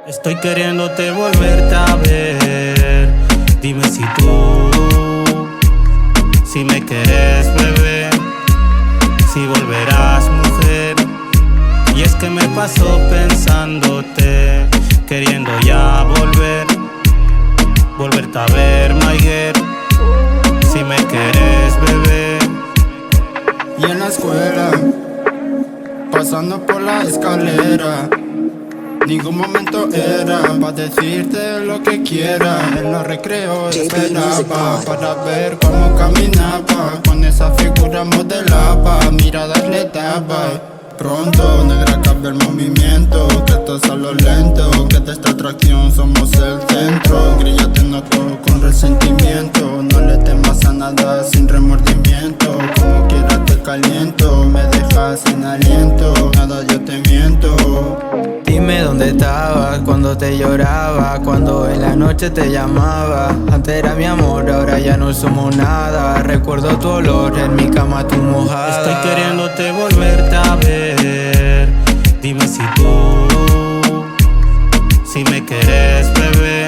Estoy queriéndote volverte a ver. Dime si me quieres, bebé, si volverás, mujer. Y es que me paso pensándote, queriendo ya volverte a ver, my girl, si me quieres, bebé. Y en la escuela, pasando por la escalera, ningún momento era pa' decirte lo que quiera. En los recreos esperaba para ver cómo caminaba, con esa figura modelaba, miradas le daba. Pronto, negra, cambia el movimiento, que esto es a lo lento, que de esta atracción somos el centro. Grilla te noto con resentimiento, no le temas a nada sin remordimiento. Como quieras te caliento, me dejas sin aliento, nada yo te miento. Dime dónde estabas cuando te lloraba, cuando en la noche te llamaba. Antes era mi amor, ahora ya no somos nada. Recuerdo tu olor en mi cama, tu mojada. Estoy queriéndote volverte a ver. Dime si me quieres, bebé,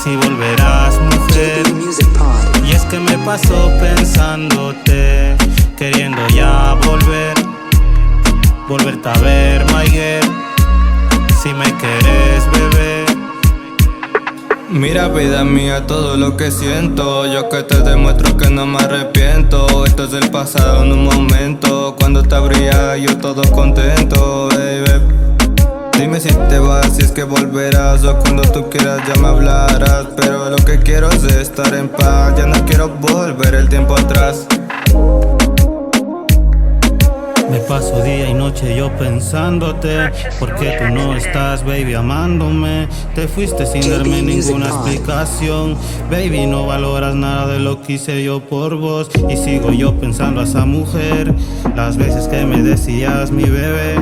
si volverás, mujer. Y es que me paso pensándote, queriendo ya volverte a ver, my girl, si me quieres, bebé. Mira, vida mía, todo lo que siento, yo que te demuestro que no me arrepiento. Esto es del pasado en un momento, cuando te abría yo todo contento, baby. Dime si te vas, si es que volverás, o cuando tú quieras ya me hablarás. Pero lo que quiero es estar en paz, ya no quiero volver el tiempo atrás. Me paso día y noche yo pensándote, porque tú no estás, baby, amándome. Te fuiste sin darme ninguna explicación, baby, no valoras nada de lo que hice yo por vos. Y sigo yo pensando a esa mujer, las veces que me decías mi bebé.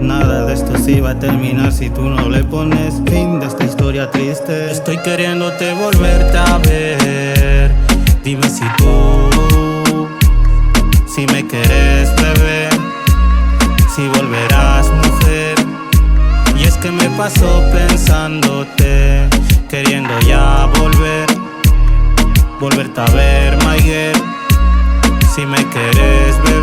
Nada de esto se iba a terminar si tú no le pones fin de esta historia triste. Estoy queriéndote volverte a ver. Dime si me quieres, bebé, si volverás, mujer. Y es que me paso pensándote, queriendo ya volverte a ver, my girl, si me quieres, bebé.